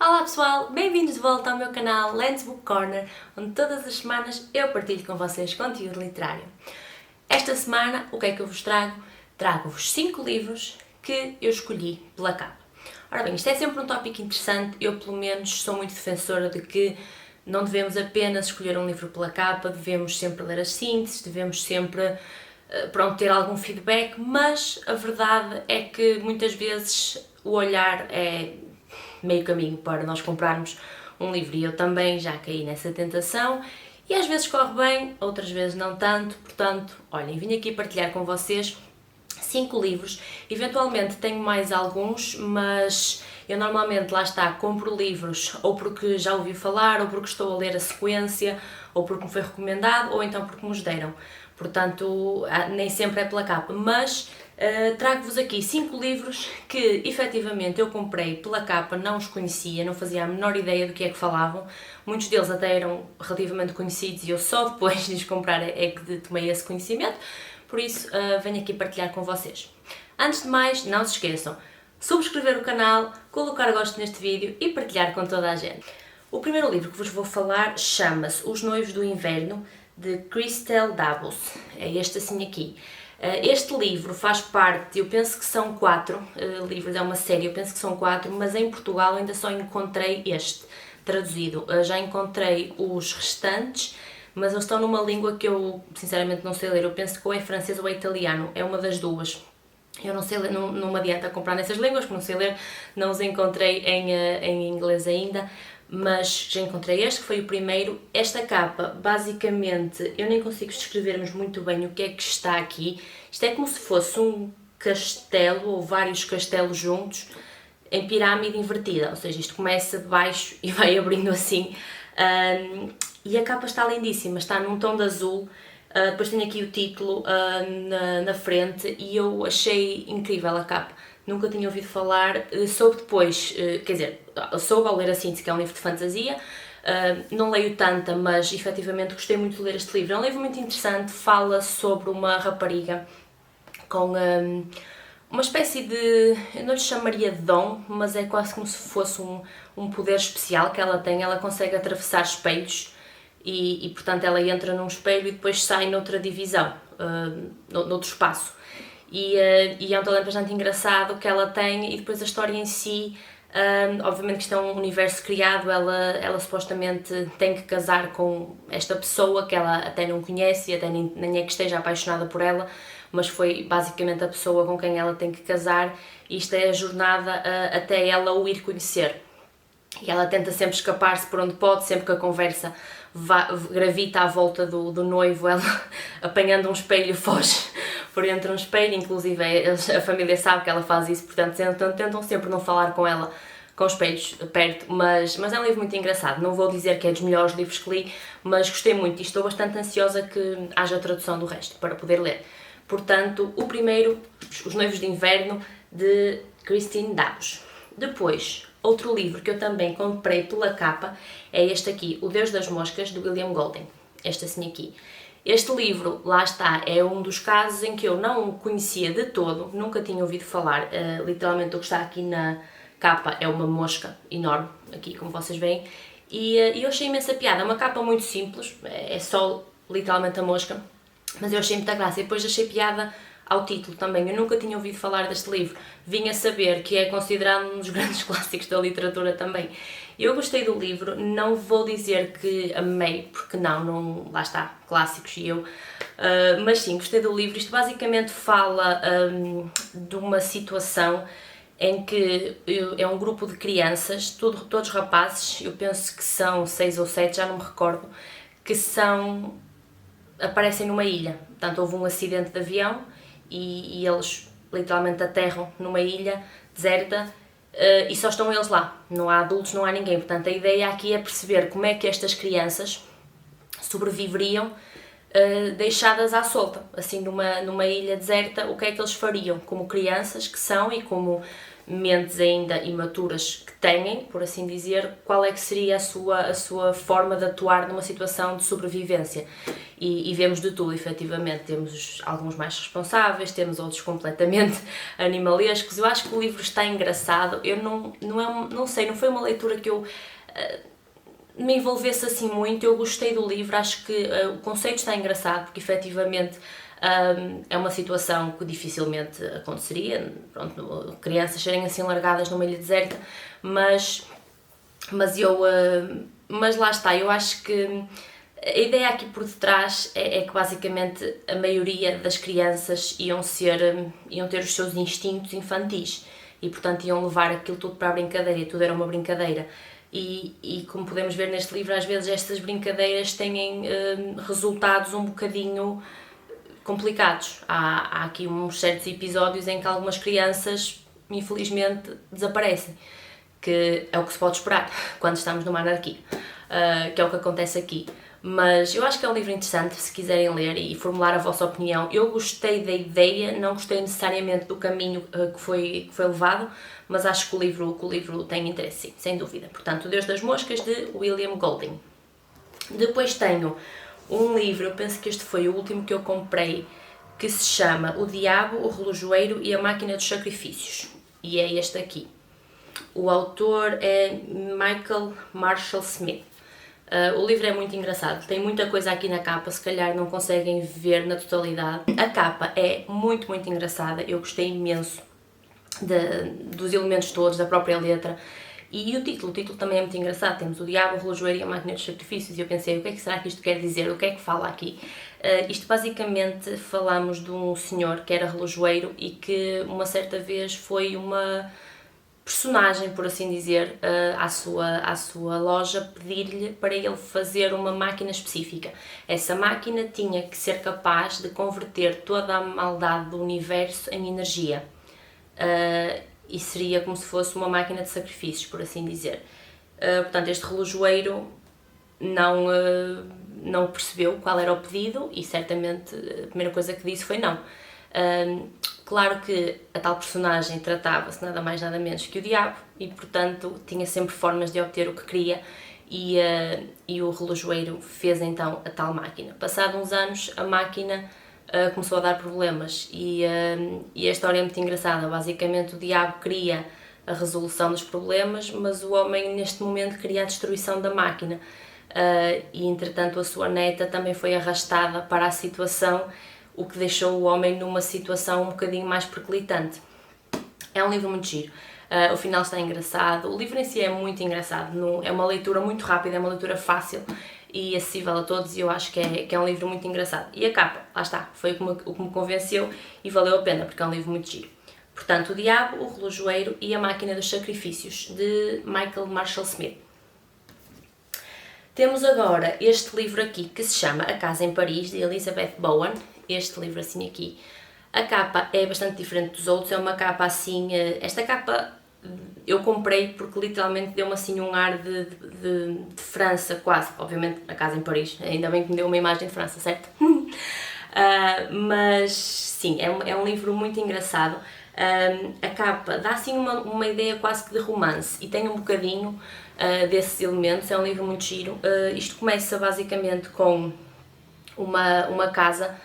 Olá pessoal, bem-vindos de volta ao meu canal Lens Book Corner, onde todas as semanas eu partilho com vocês conteúdo literário. Esta semana, o que é que eu vos trago? Trago-vos 5 livros que eu escolhi pela capa. Ora bem, isto é sempre um tópico interessante, eu pelo menos sou muito defensora de que não devemos apenas escolher um livro pela capa, devemos sempre ler as sínteses, devemos sempre ter algum feedback, mas a verdade é que muitas vezes o olhar é meio caminho para nós comprarmos um livro e eu também já caí nessa tentação e às vezes corre bem, outras vezes não tanto, portanto, olhem, vim aqui partilhar com vocês 5 livros, eventualmente tenho mais alguns, mas eu normalmente, lá está, compro livros ou porque já ouvi falar, ou porque estou a ler a sequência, ou porque me foi recomendado, ou então porque me os deram. Portanto, nem sempre é pela capa, mas trago-vos aqui 5 livros que efetivamente eu comprei pela capa, não os conhecia, não fazia a menor ideia do que é que falavam. Muitos deles até eram relativamente conhecidos e eu só depois de os comprar é que tomei esse conhecimento. Por isso, venho aqui partilhar com vocês. Antes de mais, não se esqueçam, subscrever o canal, colocar gosto neste vídeo e partilhar com toda a gente. O primeiro livro que vos vou falar chama-se Os Noivos do Inverno, de Christelle Davos. É este assim aqui. Este livro faz parte, eu penso que são 4 livros, é uma série, eu penso que são 4, mas em Portugal ainda só encontrei este traduzido. Já encontrei os restantes, mas eles estão numa língua que eu sinceramente não sei ler. Eu penso que ou é francês ou é italiano, é uma das duas. Eu não sei ler, não me adianta comprar nessas línguas, porque não sei ler, não os encontrei em inglês ainda, mas já encontrei este, que foi o primeiro. Esta capa, basicamente, eu nem consigo descrevermos muito bem o que é que está aqui. Isto é como se fosse um castelo, ou vários castelos juntos, em pirâmide invertida, ou seja, isto começa de baixo e vai abrindo assim. E a capa está lindíssima, está num tom de azul. Depois tenho aqui o título na frente e eu achei incrível a capa. Nunca tinha ouvido falar, soube depois, quer dizer, soube ao ler a síntese, que é um livro de fantasia. Não leio tanta, mas efetivamente gostei muito de ler este livro. É um livro muito interessante, fala sobre uma rapariga com uma espécie de, eu não lhe chamaria de dom, mas é quase como se fosse um poder especial que ela tem. Ela consegue atravessar espelhos e portanto ela entra num espelho e depois sai noutra divisão, noutro espaço. E é um talento bastante engraçado que ela tem, e depois a história em si, obviamente que isto é um universo criado. Ela supostamente tem que casar com esta pessoa que ela até não conhece e até nem é que esteja apaixonada por ela, mas foi basicamente a pessoa com quem ela tem que casar, e isto é a jornada até ela o ir conhecer. E ela tenta sempre escapar-se por onde pode, sempre que a conversa gravita à volta do noivo, ela apanhando um espelho foge por entre um espelho. Inclusive a família sabe que ela faz isso, portanto tentam sempre não falar com ela com espelhos perto, mas é um livro muito engraçado. Não vou dizer que é dos melhores livros que li, mas gostei muito e estou bastante ansiosa que haja tradução do resto para poder ler. Portanto, o primeiro, Os Noivos de Inverno, de Christelle Davos. Depois, outro livro que eu também comprei pela capa é este aqui, O Deus das Moscas, de William Golding. Este assim aqui. Este livro, lá está, é um dos casos em que eu não o conhecia de todo, nunca tinha ouvido falar. Literalmente o que está aqui na capa é uma mosca enorme, aqui como vocês veem, e eu achei imensa piada. É uma capa muito simples, é só literalmente a mosca, mas eu achei muita graça e depois achei piada ao título também. Eu nunca tinha ouvido falar deste livro, vim a saber que é considerado um dos grandes clássicos da literatura também. Eu gostei do livro, não vou dizer que amei, porque não lá está, clássicos e eu, mas sim, gostei do livro. Isto basicamente fala de uma situação em que é um grupo de crianças, todos rapazes, eu penso que são 6 ou 7, já não me recordo, que aparecem numa ilha. Portanto, houve um acidente de avião e eles literalmente aterram numa ilha deserta, e só estão eles lá, não há adultos, não há ninguém. Portanto, a ideia aqui é perceber como é que estas crianças sobreviveriam deixadas à solta, assim numa ilha deserta. O que é que eles fariam como crianças que são e como mentes ainda imaturas que têm, por assim dizer, qual é que seria a sua forma de atuar numa situação de sobrevivência. E vemos de tudo, efetivamente. Temos alguns mais responsáveis, temos outros completamente animalescos. Eu acho que o livro está engraçado. Eu não sei, não foi uma leitura que eu me envolvesse assim muito. Eu gostei do livro, acho que o conceito está engraçado, porque efetivamente é uma situação que dificilmente aconteceria, pronto, crianças serem assim largadas numa ilha deserta, mas lá está, eu acho que a ideia aqui por detrás é que basicamente a maioria das crianças iam ter os seus instintos infantis e portanto iam levar aquilo tudo para a brincadeira, e tudo era uma brincadeira. E como podemos ver neste livro, às vezes estas brincadeiras têm resultados um bocadinho complicados. Há aqui uns certos episódios em que algumas crianças, infelizmente, desaparecem, que é o que se pode esperar quando estamos numa anarquia, que é o que acontece aqui. Mas eu acho que é um livro interessante, se quiserem ler e formular a vossa opinião. Eu gostei da ideia, não gostei necessariamente do caminho que foi levado, mas acho que o livro tem interesse, sim, sem dúvida. Portanto, O Deus das Moscas, de William Golding. Depois tenho um livro, eu penso que este foi o último que eu comprei, que se chama O Diabo, o Relojoeiro e a Máquina dos Sacrifícios. E é este aqui. O autor é Michael Marshall Smith. O livro é muito engraçado, tem muita coisa aqui na capa, se calhar não conseguem ver na totalidade. A capa é muito, muito engraçada, eu gostei imenso dos elementos todos, da própria letra. E o título também é muito engraçado, temos o Diabo, o Relojoeiro e a Máquina dos Sacrifícios, e eu pensei, o que é que será que isto quer dizer, o que é que fala aqui? Isto basicamente falamos de um senhor que era relojoeiro e que uma certa vez foi uma personagem, por assim dizer, à sua loja pedir-lhe para ele fazer uma máquina específica. Essa máquina tinha que ser capaz de converter toda a maldade do universo em energia. E seria como se fosse uma máquina de sacrifícios, por assim dizer. Portanto, este relojoeiro não percebeu qual era o pedido e certamente a primeira coisa que disse foi não. Claro que a tal personagem tratava-se nada mais nada menos que o diabo e, portanto, tinha sempre formas de obter o que queria e o relojoeiro fez então a tal máquina. Passados uns anos, a máquina começou a dar problemas e a história é muito engraçada. Basicamente, o diabo queria a resolução dos problemas, mas o homem neste momento queria a destruição da máquina. E entretanto a sua neta também foi arrastada para a situação, o que deixou o homem numa situação um bocadinho mais periclitante. É um livro muito giro, o final está engraçado, o livro em si é muito engraçado, é uma leitura muito rápida, é uma leitura fácil e acessível a todos e eu acho que é um livro muito engraçado. E a capa, lá está, foi o que me convenceu e valeu a pena, porque é um livro muito giro. Portanto, O Diabo, o Relojoeiro e a Máquina dos Sacrifícios, de Michael Marshall Smith. Temos agora este livro aqui que se chama A Casa em Paris, de Elizabeth Bowen. Este livro assim aqui. A capa é bastante diferente dos outros, é uma capa assim... Esta capa eu comprei porque literalmente deu-me assim um ar de França, quase. Obviamente A Casa em Paris, ainda bem que me deu uma imagem de França, certo? Mas sim, é um livro muito engraçado. A capa dá assim uma ideia quase que de romance e tem um bocadinho desses elementos, é um livro muito giro. Isto começa basicamente com uma casa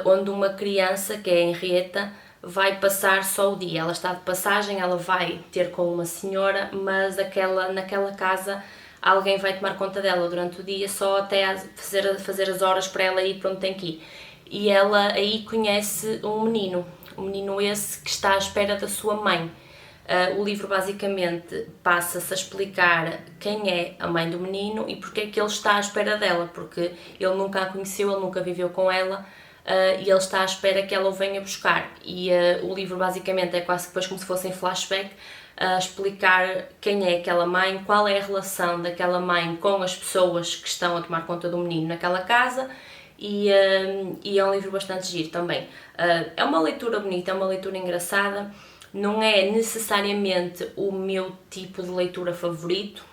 onde uma criança, que é a Henrietta, vai passar só o dia. Ela está de passagem, ela vai ter com uma senhora, mas naquela casa alguém vai tomar conta dela durante o dia, só até fazer as horas para ela ir para onde tem que ir. E ela aí conhece um menino esse que está à espera da sua mãe. O livro basicamente passa-se a explicar quem é a mãe do menino e porque é que ele está à espera dela, porque ele nunca a conheceu, ele nunca viveu com ela e ele está à espera que ela o venha buscar. E o livro basicamente é quase que depois como se fosse em flashback, a explicar quem é aquela mãe, qual é a relação daquela mãe com as pessoas que estão a tomar conta do menino naquela casa. E é um livro bastante giro também. É uma leitura bonita, é uma leitura engraçada, não é necessariamente o meu tipo de leitura favorito,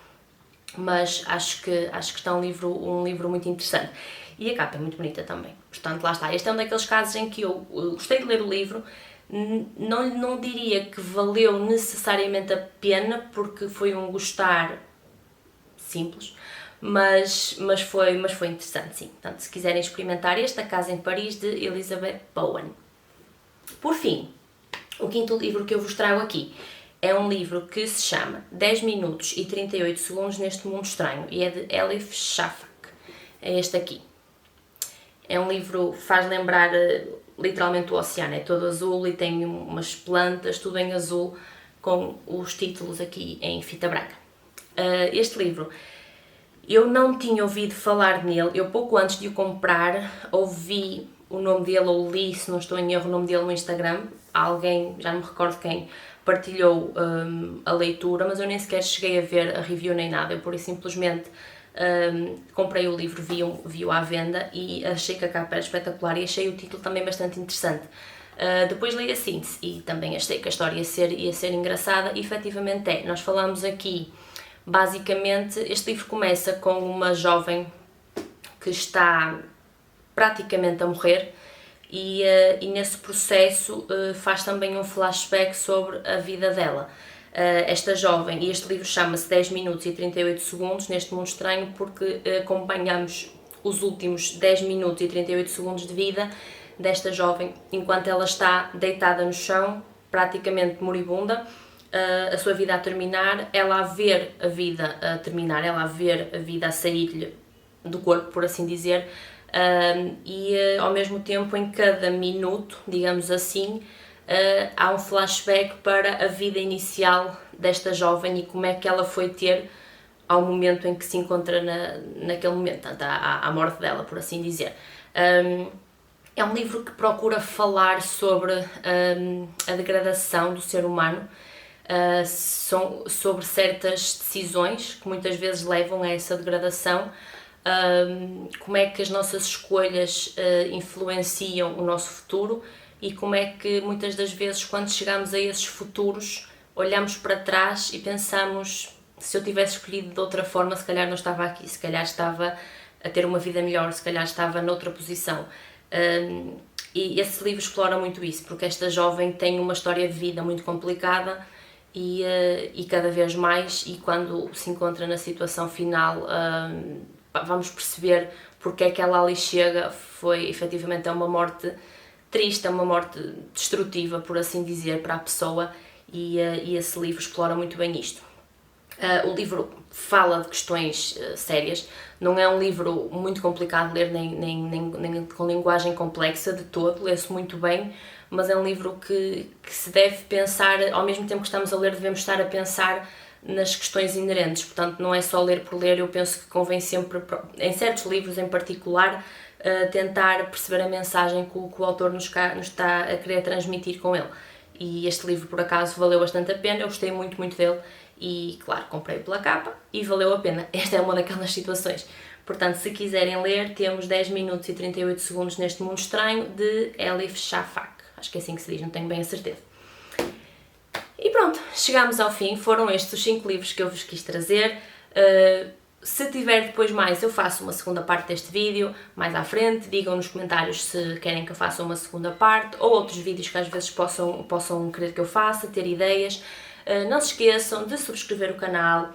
mas acho que está um livro muito interessante. E a capa é muito bonita também, portanto lá está. Este é um daqueles casos em que eu gostei de ler o livro, Não diria que valeu necessariamente a pena, porque foi um gostar simples, mas foi interessante, sim. Portanto, se quiserem experimentar este, A Casa em Paris, de Elizabeth Bowen. Por fim, o quinto livro que eu vos trago aqui é um livro que se chama 10 minutos e 38 segundos neste mundo estranho, e é de Elif Shafak. É este aqui. É um livro que faz lembrar literalmente o oceano, é todo azul e tem umas plantas, tudo em azul, com os títulos aqui em fita branca. Este livro, eu não tinha ouvido falar nele, eu pouco antes de o comprar ouvi o nome dele, ou li, se não estou em erro, o nome dele no Instagram. Alguém, já não me recordo quem, partilhou a leitura, mas eu nem sequer cheguei a ver a review nem nada, eu pura e simplesmente comprei o livro, vi-o à venda e achei que a capa era espetacular e achei o título também bastante interessante. Depois li a síntese e também achei que a história ia ser engraçada, e efetivamente é. Nós falamos aqui, basicamente, este livro começa com uma jovem que está praticamente a morrer e nesse processo faz também um flashback sobre a vida dela. Esta jovem, e este livro chama-se 10 minutos e 38 segundos neste mundo estranho, porque acompanhamos os últimos 10 minutos e 38 segundos de vida desta jovem enquanto ela está deitada no chão, praticamente moribunda, a sua vida a terminar, ela a ver a vida a terminar, ela a ver a vida a sair-lhe do corpo, por assim dizer, e ao mesmo tempo, em cada minuto, digamos assim, há um flashback para a vida inicial desta jovem e como é que ela foi ter ao momento em que se encontra naquele momento, portanto, à morte dela, por assim dizer. É um livro que procura falar sobre a degradação do ser humano, sobre certas decisões que muitas vezes levam a essa degradação, como é que as nossas escolhas influenciam o nosso futuro e como é que muitas das vezes, quando chegamos a esses futuros, olhamos para trás e pensamos: se eu tivesse escolhido de outra forma, se calhar não estava aqui, se calhar estava a ter uma vida melhor, se calhar estava noutra posição. E esse livro explora muito isso, porque esta jovem tem uma história de vida muito complicada e cada vez mais, e quando se encontra na situação final, vamos perceber porque é que ela ali chega. Foi efetivamente uma morte triste, é uma morte destrutiva, por assim dizer, para a pessoa, e esse livro explora muito bem isto. O livro fala de questões sérias, não é um livro muito complicado de ler, nem com linguagem complexa de todo, lê-se muito bem, mas é um livro que se deve pensar, ao mesmo tempo que estamos a ler, devemos estar a pensar nas questões inerentes, portanto não é só ler por ler. Eu penso que convém sempre, em certos livros em particular, tentar perceber a mensagem que o autor nos está a querer transmitir com ele. E este livro, por acaso, valeu bastante a pena, eu gostei muito, muito dele e, claro, comprei pela capa e valeu a pena. Esta é uma daquelas situações. Portanto, se quiserem ler, temos 10 minutos e 38 segundos neste mundo estranho, de Elif Shafak. Acho que é assim que se diz, não tenho bem a certeza. E pronto, chegámos ao fim. Foram estes os 5 livros que eu vos quis trazer. Se tiver depois mais, eu faço uma segunda parte deste vídeo, mais à frente. Digam nos comentários se querem que eu faça uma segunda parte, ou outros vídeos que às vezes possam querer que eu faça, ter ideias. Não se esqueçam de subscrever o canal,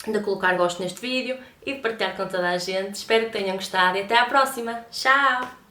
de colocar gosto neste vídeo e de partilhar com toda a gente. Espero que tenham gostado e até à próxima. Tchau!